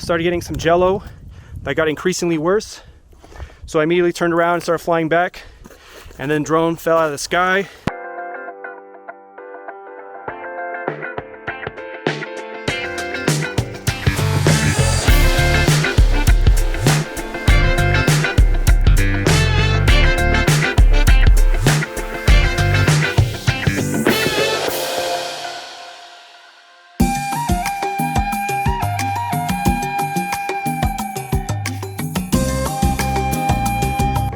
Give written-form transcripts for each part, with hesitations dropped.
started getting some jello that got increasingly worse. So I immediately turned around and started flying back, and then drone fell out of the sky.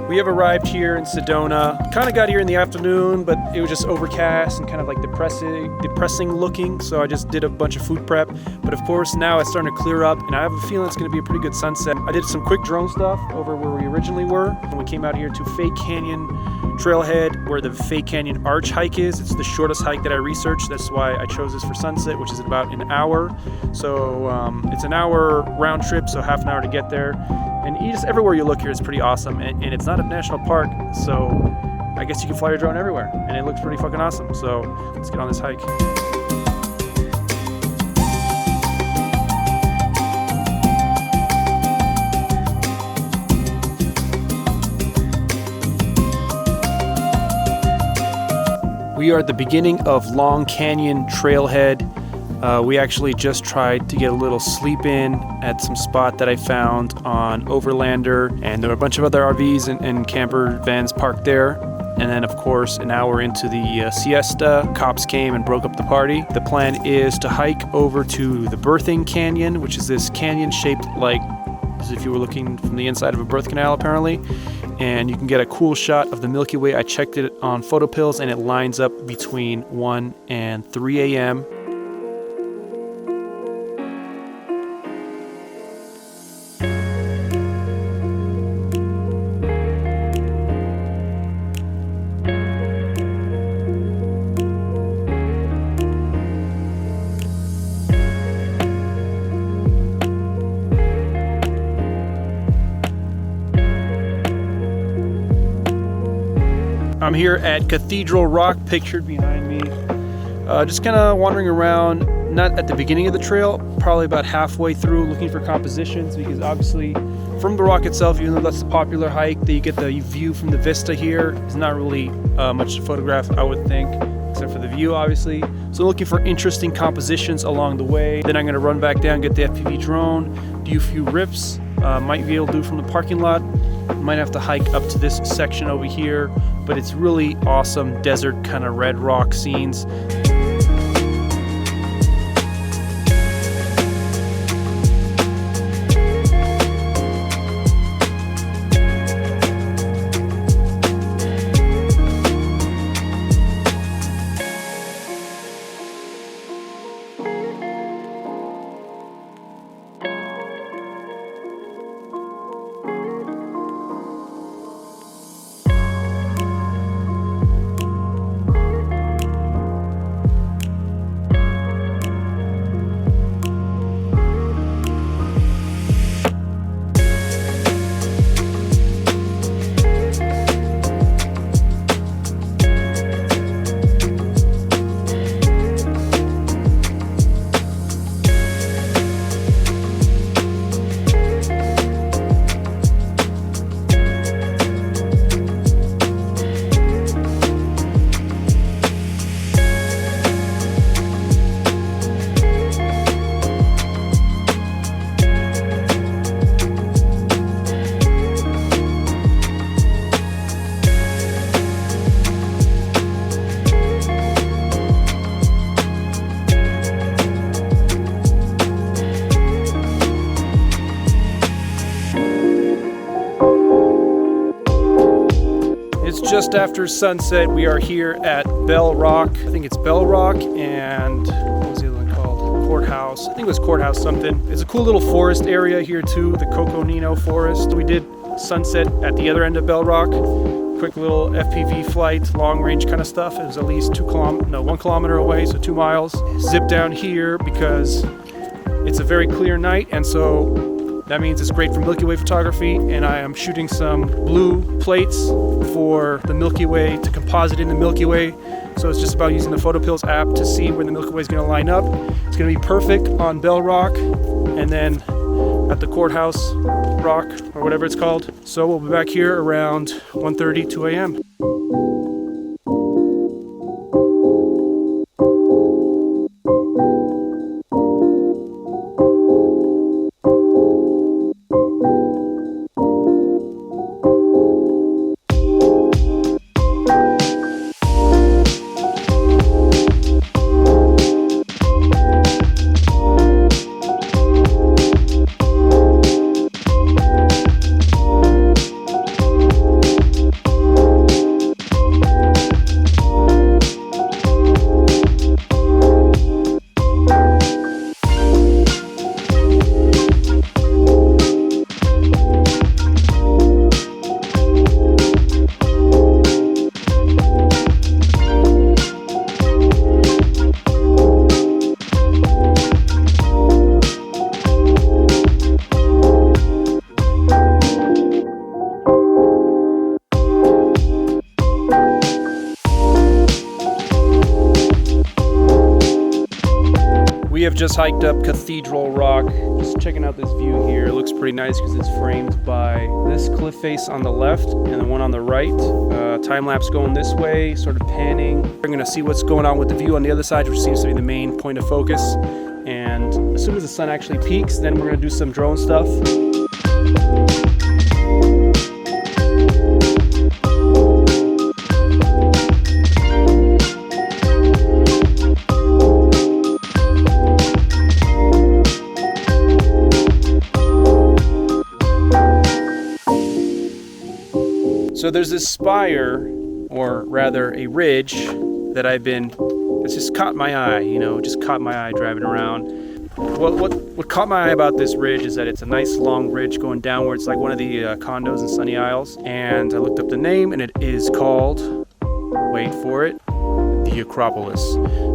We have arrived here in Sedona. Kind of got here in the afternoon, but it was just overcast and kind of like depressing looking. So I just did a bunch of food prep. But of course now it's starting to clear up, and I have a feeling it's going to be a pretty good sunset. I did some quick drone stuff over where we originally were, and we came out here to Fake Canyon Trailhead, where the Fake Canyon Arch hike is. It's the shortest hike that I researched. That's why I chose this for sunset, which is about an hour. So it's an hour round trip, so half an hour to get there. And just everywhere you look here is pretty awesome, and it's not a national park, so I guess you can fly your drone everywhere, and it looks pretty fucking awesome. So let's get on this hike. We are at the beginning of Long Canyon Trailhead. We actually just tried to get a little sleep in at some spot that I found on Overlander, and there were a bunch of other RVs and camper vans parked there. And then, of course, an hour into the siesta, cops came and broke up the party. The plan is to hike over to the Birthing Canyon, which is this canyon shaped like as if you were looking from the inside of a birth canal, apparently. And you can get a cool shot of the Milky Way. I checked it on PhotoPills, and it lines up between 1 and 3 a.m. I'm here at Cathedral Rock, pictured behind me. Just kind of wandering around, not at the beginning of the trail, probably about halfway through, looking for compositions, because obviously from the rock itself, even though that's a popular hike, that you get the view from the vista here, is not really much to photograph, I would think, except for the view, obviously. So looking for interesting compositions along the way. Then I'm going to run back down, get the FPV drone, do a few rips. Might be able to do from the parking lot. Might have to hike up to this section over here, but it's really awesome desert kind of red rock scenes. Just after sunset, we are here at Bell Rock. I think it's Bell Rock, and what was the other one called? Courthouse. I think it was Courthouse something. It's a cool little forest area here too, the Coconino Forest. We did sunset at the other end of Bell Rock. Quick little FPV flight, long range kind of stuff. It was at least 1 kilometer away, so 2 miles. Zip down here because it's a very clear night, and so that means it's great for Milky Way photography, and I am shooting some blue plates for the Milky Way to composite in the Milky Way. So it's just about using the PhotoPills app to see where the Milky Way is going to line up. It's going to be perfect on Bell Rock, and then at the courthouse rock or whatever it's called. So we'll be back here around 1:30, 2 a.m. We have just hiked up Cathedral Rock. Just checking out this view here. It looks pretty nice because it's framed by this cliff face on the left and the one on the right. Time lapse going this way, sort of panning. We're gonna see what's going on with the view on the other side, which seems to be the main point of focus. And as soon as the sun actually peaks, then we're gonna do some drone stuff. So there's this spire, or rather a ridge, that it's just caught my eye, just caught my eye driving around. What caught my eye about this ridge is that it's a nice long ridge going downwards, like one of the condos in Sunny Isles. And I looked up the name, and it is called, wait for it, the Acropolis.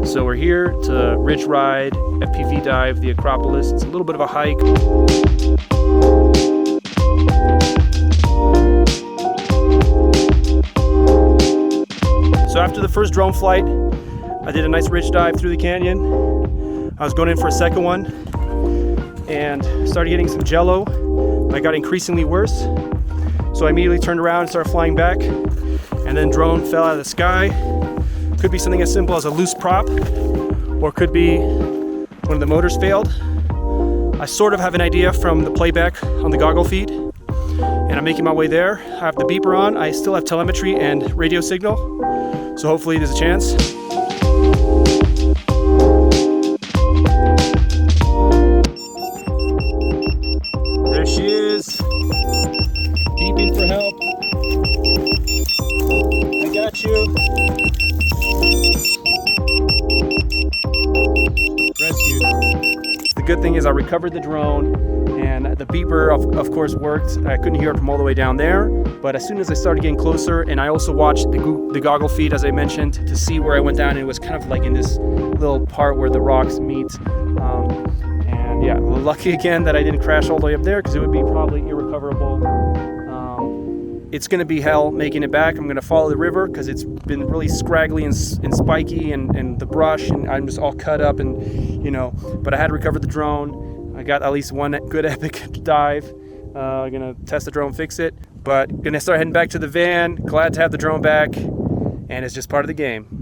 So we're here to ridge ride, FPV dive the Acropolis. It's a little bit of a hike. So after the first drone flight, I did a nice ridge dive through the canyon. I was going in for a second one and started getting some jello. I got increasingly worse. So I immediately turned around and started flying back, and then drone fell out of the sky. Could be something as simple as a loose prop, or could be one of the motors failed. I sort of have an idea from the playback on the goggle feed, and I'm making my way there. I have the beeper on. I still have telemetry and radio signal. So hopefully there's a chance. There she is, beeping for help. I got you. Rescued. The good thing is I recovered the drone, and the beeper of course worked. I couldn't hear it from all the way down there, but as soon as I started getting closer, and I also watched the goggle feed, as I mentioned, to see where I went down, and it was kind of like in this little part where the rocks meet. And yeah, lucky again that I didn't crash all the way up there, because it would be probably irrecoverable. It's gonna be hell making it back. I'm gonna follow the river because it's been really scraggly and spiky, and the brush, and I'm just all cut up, and but I had to recover the drone. I got at least one good epic dive. Gonna test the drone, fix it, but gonna start heading back to the van. Glad to have the drone back, and it's just part of the game.